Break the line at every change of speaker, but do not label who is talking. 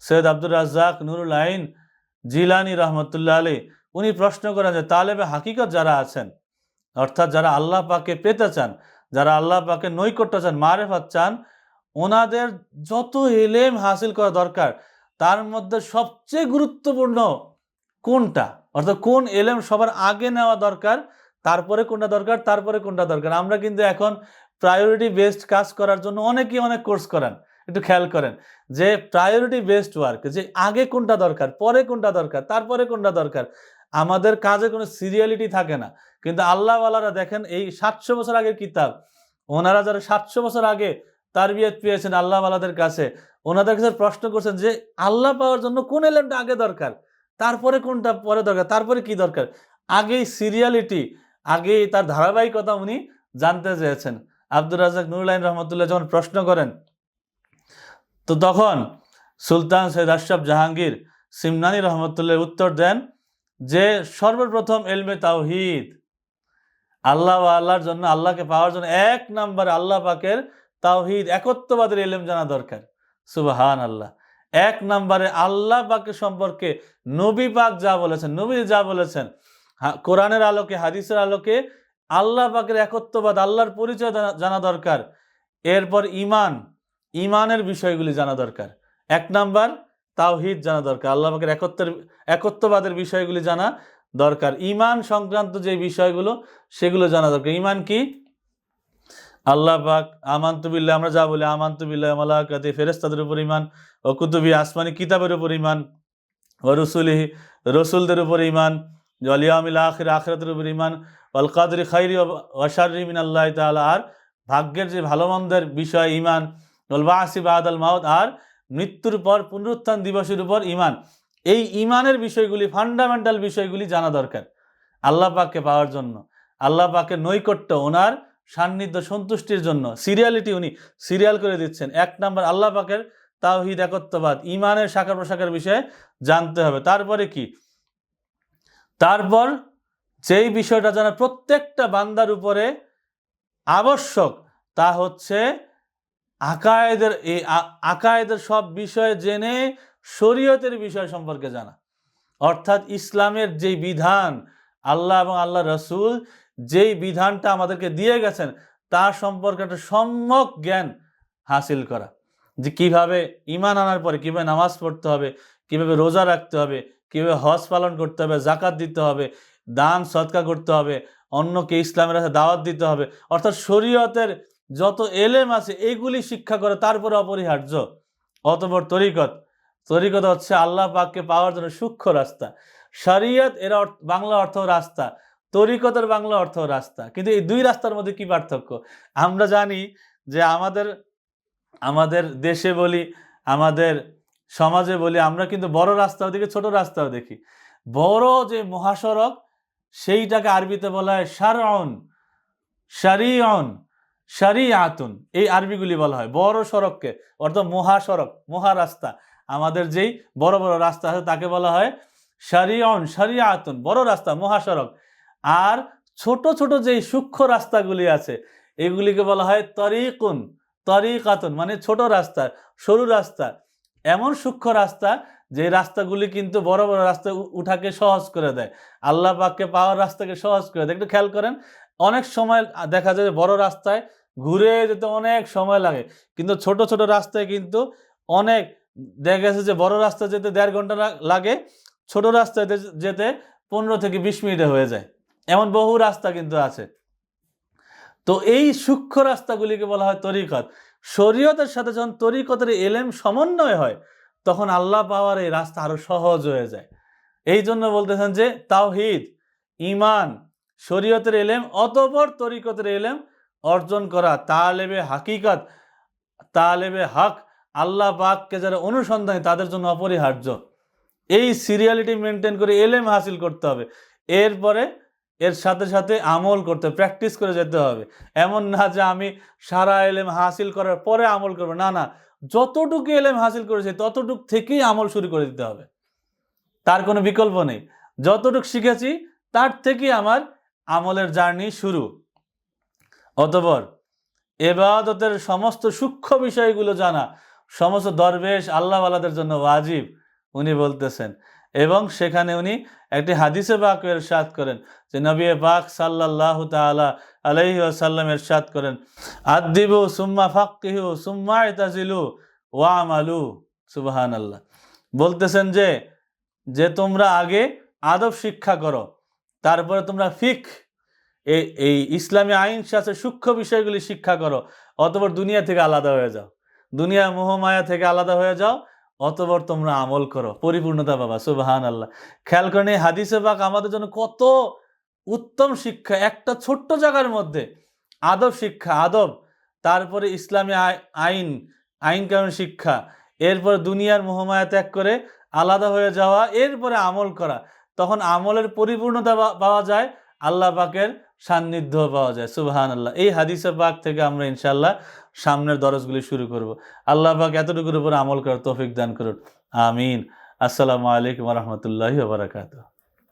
সৈয়দ আব্দুর রাজ্জাক নুরুল আইন জিলানী রহমতুল্লাহ আলী উনি প্রশ্ন করেন যে তালেবে হাকিকত যারা আছেন, অর্থাৎ যারা আল্লাহ পাককে পেতে চান, যারা আল্লাহ পাকের নৈকট্য চান, মারেফত চান, ওনাদের যত ইলম হাসিল করা দরকার তার মধ্যে সবচেয়ে গুরুত্বপূর্ণ কোনটা, অর্থাৎ কোন ইলম সবার আগে নেওয়া দরকার, তারপরে কোনটা দরকার, তারপরে কোনটা দরকার। আমরা কিন্তু এখন প্রায়োরিটি বেসড কাজ করার জন্য অনেকেই অনেক কোর্স করেন। একটু খেয়াল করেন যে প্রায়োরিটি বেসড ওয়ার্ক, যে আগে কোনটা দরকার, পরে কোনটা দরকার, তারপরে কোনটা দরকার। আমাদের কাজে কোনো সিরিয়ালিটি থাকে না। কিন্তু আল্লাহওয়ালারা দেখেন, এই 700 বছর আগের কিতাব, ওনারা যারা 700 বছর আগে তারবিয়ত পেয়েছেন আল্লাহওয়ালাদের কাছে, ওনাদের কাছে প্রশ্ন করছেন যে আল্লাহ পাওয়ার জন্য কোন এলেমটা আগে দরকার, তারপরে কোনটা পরে দরকার, তারপরে কি দরকার। আগেই সিরিয়ালিটি, আগেই তার ধারাবাহিকতা উনি জানতে চেয়েছেন। আব্দুর রাজ্জাক নুরুল আইন রহমতুল্লাহ যখন প্রশ্ন করেন, তো তখন সুলতান সৈয়দ আশরাফ জাহাঙ্গীর সিমনানি রহমতুল্লাহ উত্তর দেন যে সর্বপ্রথম এলমে তাওহীদ, আল্লাহ ও আল্লাহর জন্য, আল্লাহকে পাওয়ার জন্য 1 নম্বরে আল্লাহ পাকের তাওহীদ, একত্ববাদের ইলম জানা দরকার। সুবহানাল্লাহ। 1 নম্বরে আল্লাহ পাকের সম্পর্কে নবী পাক যা বলেছেন, নবী যা বলেছেন, কোরআনের আলোকে, হাদিসের আলোকে আল্লাহ পাকের একত্ববাদ, আল্লাহর পরিচয় জানা দরকার। এরপর ইমানের বিষয়গুলি জানা দরকার। 1 নাম্বার তাওহীদ জানা দরকার, আল্লাহ পাকের একত্ববাদের বিষয়গুলি জানা দরকার। ঈমান সংক্রান্ত যে বিষয়গুলো সেগুলো জানা দরকার। ঈমান কি? আল্লাহ পাক আমানতু বিল্লাহ, আমরা যা বলি আমানতু বিল্লাহ ওয়া মালাইকাতি, ফেরেশতাদের উপর ঈমান, ও কুতুবি, আসমানি কিতাবের উপর ঈমান, ও রুসুলিহি, রসুলদের উপর ঈমান, ওয়াল ইয়াউমিল আখির, আখিরাতের উপর ঈমান, ওয়াল কদরি খাইরি ওয়া শাররি মিনাল্লাহি তাআলা, আর ভাগ্যের যে ভালো মন্দের বিষয় ঈমান, ওয়াল বাসি বাদাল মাউত, আর মৃত্যুর পর পুনরুত্থান দিবসের উপর ঈমান। এই ঈমানের বিষয়গুলি, ফান্ডামেন্টাল বিষয়গুলি জানা দরকার আল্লাহ পাককে পাওয়ার জন্য, আল্লাহ পাকের নৈকট্য, ওনার সান্নিধ্য, সন্তুষ্টির জন্য। সিরিয়ালিটি উনি সিরিয়াল করে দিচ্ছেন। 1 নাম্বার আল্লাহ পাকের তাওহীদ, একত্ববাদ, ঈমানের শাখা প্রশাখার বিষয়ে জানতে হবে। তারপরে কি? তারপর যেই বিষয়টা জানা প্রত্যেকটা বান্দার উপরে আবশ্যক, তা হচ্ছে আকায়েদের সব বিষয় জেনে শরীয়তের বিষয় সম্পর্কে জানা। অর্থাৎ ইসলামের যেই বিধান, আল্লাহ এবং আল্লাহ রসুল যেই বিধানটা আমাদেরকে দিয়ে গেছেন, তার সম্পর্কে একটা সম্যক জ্ঞান হাসিল করা। যে কিভাবে ঈমান আনার পরে কিভাবে নামাজ পড়তে হবে, কিভাবে রোজা রাখতে হবে, কিভাবে হজ পালন করতে হবে, জাকাত দিতে হবে, দান সদকা করতে হবে, অন্যকে ইসলামের কাছে দাওয়াত দিতে হবে। অর্থাৎ শরীয়তের যত এলেম আছে এগুলি শিক্ষা করে, তারপরে অপরিহার্য। অতঃপর তরিকত হচ্ছে আল্লাহ পাককে পাওয়ার জন্য সূক্ষ্ম রাস্তা। শরীয়ত এর বাংলা অর্থ রাস্তা, তরিকতের বাংলা অর্থ রাস্তা। কিন্তু এই দুই রাস্তার মধ্যে কি পার্থক্য? আমরা জানি যে আমাদের দেশে বলি, আমাদের সমাজে বলি, আমরা কিন্তু বড় রাস্তাও দেখি, ছোট রাস্তাও দেখি। বড় যে মহাসড়ক, সেইটাকে আরবিতে বলা হয় শারউন, শারিউন, শারিআতুন, এই আরবিগুলি বলা হয় বড় সড়ককে, অর্থাৎ মহাসড়ক, মহারাস্তা। আমাদের যেই বড় বড় রাস্তা আছে তাকে বলা হয় শারিউন, শারিআতুন, বড় রাস্তা, মহাসড়ক। আর ছোট ছোট যেই সূক্ষ্ম রাস্তাগুলি আছে এগুলিকে বলা হয় তরিকুন, তরিকাতুন, মানে ছোট রাস্তা, সরু রাস্তা। এমন সূক্ষ্ম রাস্তা যে রাস্তাগুলি কিন্তু বড় বড় রাস্তা উঠাকে সহজ করে দেয়, আল্লাহ পাককে পাওয়ার রাস্তাকে সহজ করে দেয়। একটু খেয়াল করেন, অনেক সময় দেখা যায় বড় রাস্তায় ঘুরে যেতে অনেক সময় লাগে, কিন্তু ছোট ছোট রাস্তায় কিন্তু অনেক, দেখা গেছে যে বড় রাস্তা যেতে 1.5 ঘন্টা লাগে, ছোট রাস্তায় যেতে 15 থেকে 20 মিনিটে হয়ে যায়। এমন বহু রাস্তা কিন্তু আছে। তো এই সূক্ষ্ম রাস্তাগুলিকে বলা হয় তরিকত। শরীয়তের সাথে যখন তরিকতের এলেম সমন্বয় হয়, তখন আল্লাহ পাওয়ার এই রাস্তা আরো সহজ হয়ে যায়। এই জন্য বলতেছেন যে তাওহীদ, ঈমান, শরীয়তের এলেম, অতঃপর তরিকতের এলেম অর্জন করা, তালেবে হাকিকত, তালেবে হক, আল্লাহ পাককে যারা অনুসন্ধানী তাদের জন্য অপরিহার্য। এই সিরিয়ালিটি মেনটেন করে এলেম হাসিল করতে হবে। এরপরে এর সাথে সাথে আমল করতে, প্র্যাকটিস করে যেতে হবে। এমন না যে আমি সারা এলেম হাসিল করার পরে আমল করব, না না, যতটুকু এলেম হাসিল করেছি ততটুক থেকেই আমল শুরু করে দিতে হবে, তার কোনো বিকল্প নেই। যতটুকু শিখেছি তার থেকেই আমার আমলের জার্নি শুরু। অতঃপর ইবাদতের সমস্ত সূক্ষ্ম বিষয়গুলো জানা, সমস্ত দরবেশ আল্লাহওয়ালাদের জন্য ওয়াজিব, উনি বলতেছেন। এবং সেখানে উনি একটি হাদিসে পাক ইরশাদ করেন যে নবী পাক সাল্লাল্লাহু তাআলা আলাইহি ওয়াসাল্লাম ইরশাদ করেন, আদিবু সুম্মা ফাক্কিহু সুম্মা ইতাজিলু ওয়া আমালু। সুবহানাল্লাহ। বলতেছেন যে যে তোমরা আগে আদব শিক্ষা করো, তারপরে তোমরা এই ইসলামী আইন শাস্ত্রের সূক্ষ্ম বিষয়গুলি শিক্ষা করো, অতঃপর দুনিয়া থেকে আলাদা হয়ে যাও, দুনিয়া মোহমায়া থেকে আলাদা হয়ে যাও, অতঃপর তোমরা আমল করো, পরিপূর্ণতা পাবা। সুবহানাল্লাহ। খেয়াল করেন এই হাদিসে পাক আমাদের জন্য কত উত্তম শিক্ষা, একটা ছোট্ট জায়গার মধ্যে আদব শিক্ষা, আদব, তারপরে ইসলামী আইন কানুন শিক্ষা, এরপরে দুনিয়ার মোহমায়া ত্যাগ করে আলাদা হয়ে যাওয়া, এরপরে আমল করা, তখন আমলের পরিপূর্ণতা পাওয়া যায়, আল্লাহ পাকের সান্নিধ্য পাওয়া যায়। সুবহানাল্লাহ। এই হাদিসে পাক থেকে আমরা ইনশাআল্লাহ সামনের দরজগুলি শুরু করব। আল্লাহ পাক এতটুকুর উপর আমল করার তৌফিক দান করুন। আমিন। আসসালামু আলাইকুম ওয়া রাহমাতুল্লাহি ওয়া বারাকাতুহু।